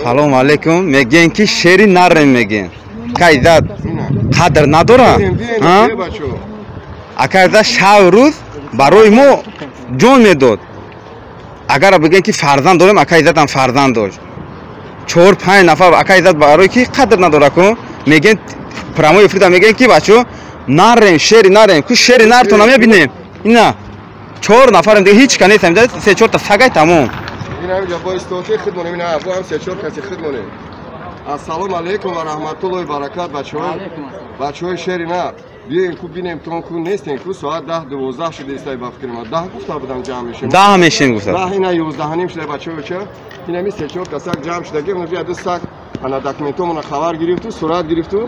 Салом алейкум. Мегин ки шери нарем мегин. Кайзат қадр надора. Акайзат шав рӯз барои мо ҷон медод. Агар бигем ки фарзанд дорем, акайзатам фарзанд дошт. 4-5 нафар акайзат барои ки қадр надора ку мегин прамои фрида мегин ки бачо нарем шери нарем ку шери нартон мебинем. Ина 4 нафарем дега ҳеч ка нестам. 3-4 та сагай тамом. Assalomu alaykum va rahmatullohi va barakat bachhoy sherina biyen ku binem ton ku nesten ku soat 10-12 shide istay ba fikrim 10 gufta budam jam mishim 10 mishim gufta 10 ina 11 nim shide bachhoy cha ina mi sechor kasak jam shide gem no biad sak ana dokumentomona xabar giriftu surat giriftu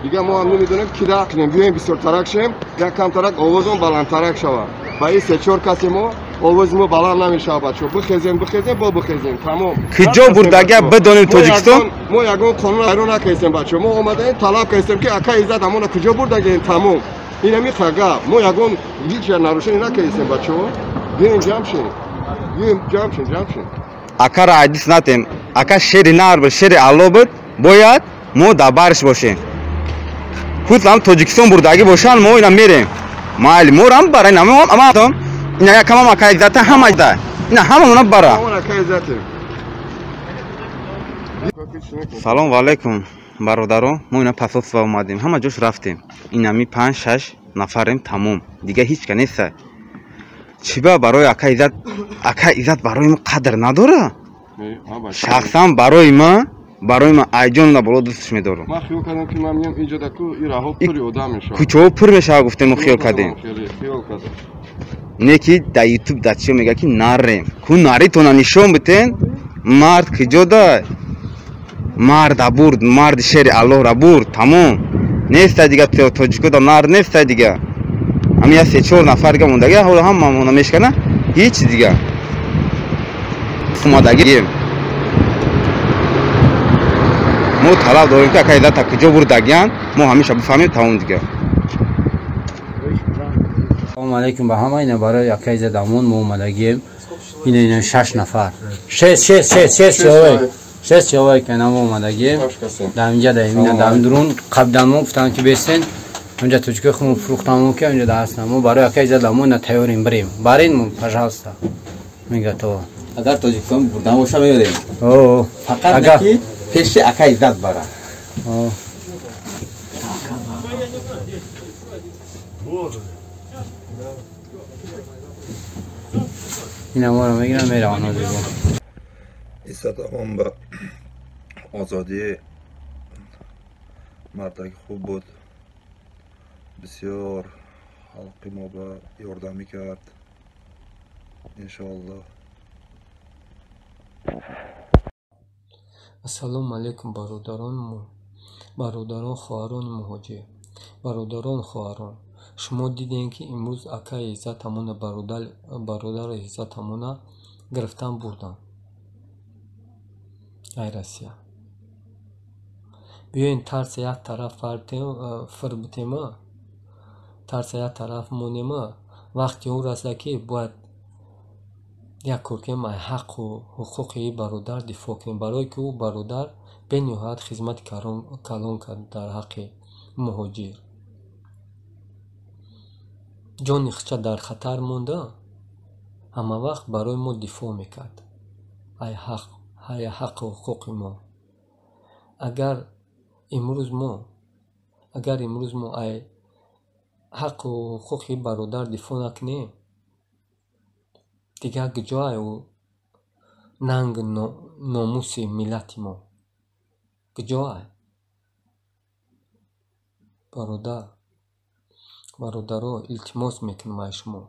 diga mo ham nemidonam ki daqlem biyen bisor tarak shem ya kam tarak ovozon baland tarak shava va in sechor kasemo ovozimo baland namishava bachho bixezem bo bixezem tamom киҷо бурдага бидонем тоҷикистон мо ягон қонун айрон накардем бачо мо омадаем талаб кардем ки ака иззат амона куҷо бурдагем тамом ина михага мо ягон ҳеҷ нарушение накардем бачо бием ҷамшин акара айдис натем ака шери нар буд шери алло буд бояд мо дар барш бошем худлам тоҷикистон бурдаги бошанд мо ина мерем майли морам бара ина амадом ина якамам ака иззата ҳамада ина ҳамамона бара салом алейкум бародарон мо ина пасосва омадем ҳама ҷош рафтем инами 5-6 нафарем тамом дига ҳеч ка неста чиба барои ака иззат барои мо қадр надора шахсан барои ман айҷонда боло дӯстш медорам кӯчаҳо пур мешава гуфтем мо хиёл кардем не ки дар ютуб дар чиё мега ки нарем ку наритона нишон битен мард киҷо дай марда бурд марди шери аллоҳра бурд тамом нестай дига тоҷикода нард нестай дига ҳамин 3-4 нафар дига мондаги ҳола ҳама мона мешкана ҳеч дига омадагием мо талаб дорем ки ака иззата киҷо бурдагиян мо ҳамеша бифаҳмем тамом дига салому алейкум ба ҳама ина барои ака иззатамон мо омадагием ина 6 нафар 6 человек намо омадагием дар инҷа дар ина дар дурун қабдамон гуфтам ки бестен онҷа тоҷико хумон фурӯхтамон ки онҷа дар ҳастам барои ака иззатамон на тайёрем бирем барин пожалуйста мега то агар тоҷикистон бурдан боша меёрем фақат ки пеши ака иззат бара ина моро мегирам меравам нозибо иссатамон ба озодӣ мардаки хуб буд бисёр халқи мо ба ёрдамӣ кард иншоаллоҳ. ассалому алейкум бародарон хоҳарони муҳоҷир бародарон хоҳарон шумо дидем ки имрӯз ака иззатамона бародари иззатамона гирифтан бурдан ай Россия биёин тарса як тараф фир битема тарса як тараф монема вақти он раста ки бояд як кор кунем ай ҳаққу ҳуқуқи бародар дифоъ кунем барое ки ӯ бародар бениҳоят хизмати калон кард дар ҳаққи муҳоҷир ҷони хича дар хатар монда ҳама вақт барои мо дифоъ мекард ай ҳаққу ҳуқуқи мо агар имрӯз мо ай ҳаққу ҳуқуқи бародар дифоъ накунем дигар куҷоай ӯ нанги номуси миллати мо куҷоай бародаро илтимос мекунам аз шумо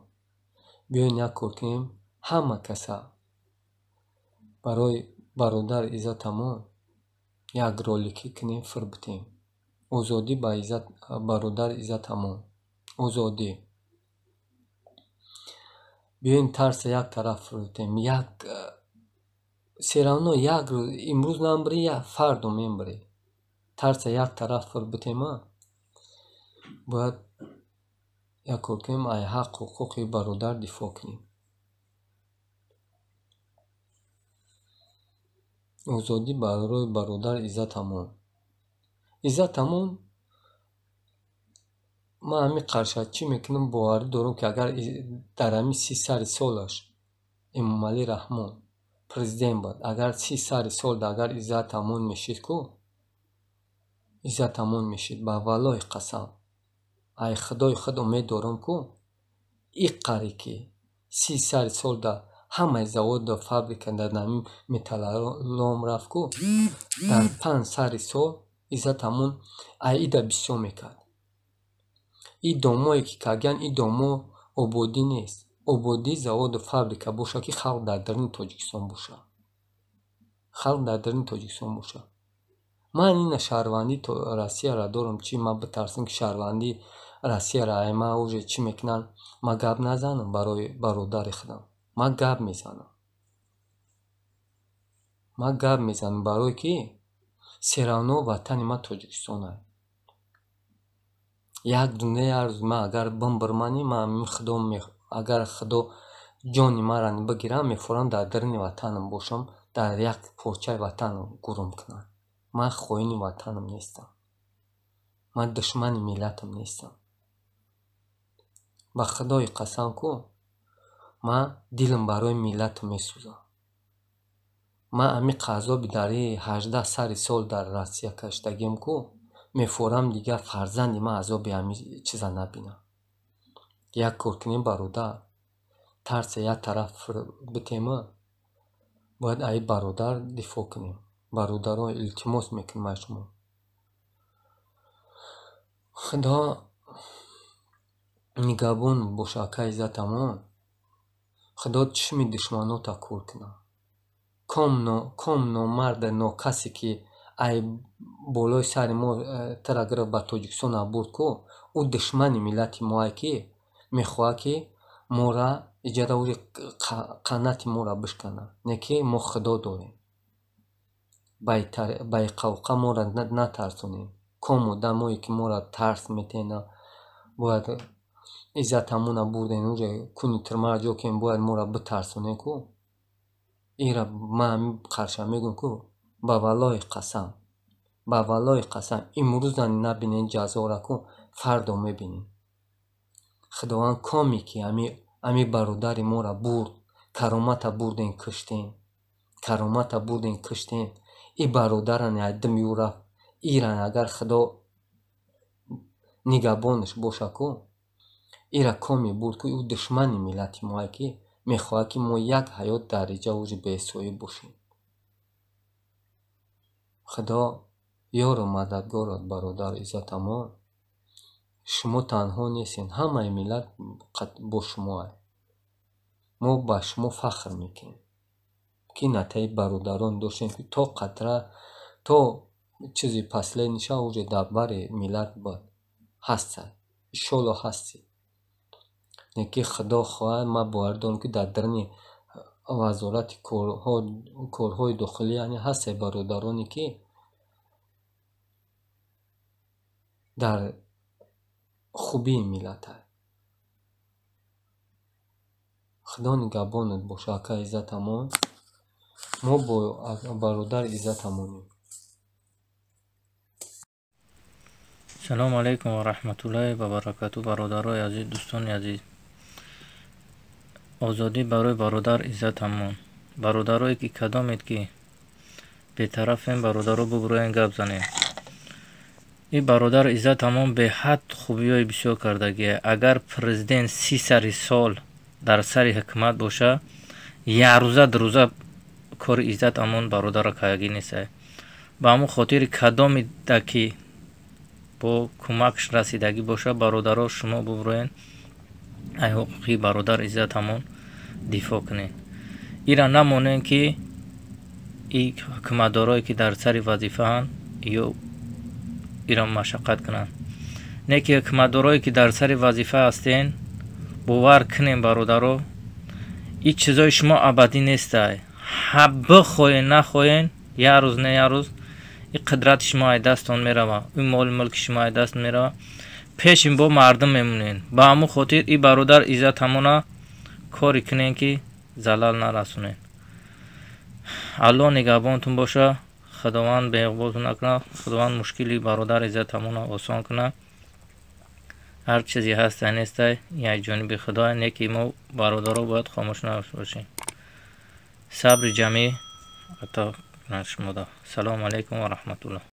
биёин як кор кунем ҳама каса барои бародар иззатамон як роликӣ кунем фир битем озодӣ ба бародар иззатамон озодӣ биёин тарса як тараф фир битем як серавно як рӯз имрӯз намбирӣ фардо мембирӣ тарса як тараф фир битема бояд як кор кунем ай ҳаққу ҳуқуқи бародар дифоъ кунем озодӣ барои бародар Иззатамон. Иззатамон ман ҳамин қарша чӣ мекунам, боварӣ дорам ки агар дар ҳамин 30 сари солаш Эмомалӣ Раҳмон президент буд, агар 30 сари сол агар Иззатамон мешид ку, Иззатамон мешид, ба валлоҳи қасам, ай худои худ умед дорам ку ин қари ки 30 сари сол дар ҳамаи заводу фабрика дар ҳамин металлолом рафт ку, дар 5 сари сол Иззатамон ай ида бисёр мекард. ин домое ки кардян, ин домо ободӣ нест. ободӣ заводу фабрика боша ки халқ дар даруни Тоҷикистон боша. халқ дар даруни Тоҷикистон боша. ман ина шаҳрвандӣ Россияро дорам, чӣ ман битарсам ки шаҳрвандӣ Россияро ай ман уже чӣ мекунам, ман гап назанам барои бародари худам. ман гап мезанам. ман гап мезанам барое ки серавно ватани ман Тоҷикистон аст. як дуна як рӯз ман агар бимбирмани, ман худо агар худо ҷони маро бигирам, мефорам дар даруни ватанам бошам, дар як порчаи ватанам гурум кунам. ман хоини ватанам нестам. ман душмани миллатам нестам. ба худои қасам ку ман дилам барои миллатам месӯзам. ман ҳамин қазоби дар 18 сари сол дар Россия каштагим ку мефорам дигар фарзанди ман азоби ҳамин чиза набинам. як кор кунем бародар, тарса як тараф битема, бояд ай бародар дифоъ кунем. бародарон илтимос мекунам аз шумо. худо нигабон боша акай Иззатамон. худо чишми душманота кор кунад. ком номард нокасе ки ай болои сари мо тара гирифт ба Тоҷикистон абурд ку, ӯ душмани миллати моа ки мехоҳад ки мора иҷада ури қанати мора бишкана. не ки мо худо дорем. бай қавқа мора натарсонем. ком одамое ки мора тарс метена, бояд Иззатамона бурден уже куни тирмара ҷо кен, бояд мора битарсонем ку. ира ман қарша мегӯям ку ба валлоҳи қасам, ба валлоҳи қасам имрӯза набинем ҷазора ку фардо мебинем. худованд коме ки ҳамин бародари мора бурд, каромата бурден киштем, каромата бурден киштем. ин бародарани айдим ю рафт. иран агар худо нигабонаш боша ку, ира коме бурд ку ӯ душмани миллати моа ки мехоҳад ки мо як ҳаёт дар иҷа узи бесои бошем. худо ёру мададгорат бародар Иззатамон. шумо танҳо нестед, ҳамаи миллат бо шумо аст. мо ба шумо фахр мекунем ки натаи бародарон доштем ки то қатра, то чизи последниша уже дар бари миллат ҳастад. иншолло ҳастед. не ки худо хоҳад, ман боварӣ дорам ки дар даруни вазорати корҳои дохилӣ яъне ҳастед бародароне ки дар хубии миллат аст. худо нигабонат боша акай Иззатамон. мо бо бародар Иззатамонем. салому алайкум ва раҳматуллоҳи ва баракату. бародарои азиз, дӯстони азиз, озодӣ барои бародар Иззатамон. бародарое ки кадомед ки бетарафем, бародаро бубироен гап занем. ин бародар Иззатамон беҳад хубиёи бисёр кардагие. агар президент 30 сари сол дар сари ҳукумат боша, як рӯза дурӯза кори Иззатамон бародарро кардагӣ нестае. ба ҳамон хотири кадомеда ки бо кӯмакш расидагӣ боша, бародаро шумо бубироен ай ҳуқуқи бародар Иззатамон дифоъ кунед. ира намонем ки ин ҳукуматдорое ки дар сари вазифаанд ё ира машаққат кунанд. не ки ҳукуматдорое ки дар сари вазифа ҳастен, бовар кунем бародаро, ин чизои шумо абадӣ нестае. бихоҳен нахоҳен, як рӯз не як рӯз ин қудрати шумо ай дастон мерава, ин моли мулки шумо ай даст мерава, пешин бо мардум мемонед. ба ҳамон хотир ин бародар Иззатамона кори кунем ки залал нарасонед. алло нигоҳбонтун боша. худованд беиқболтун накуна. худованд мушкили бародар иззатамонро осон куна. ҳар чизе ҳастай нестай як ҷониби худо, неки мо бародаро бояд хомӯш бошем. сабри ҷамъӣ ато кунад шумода. салому алайкум ва раҳматуллоҳ.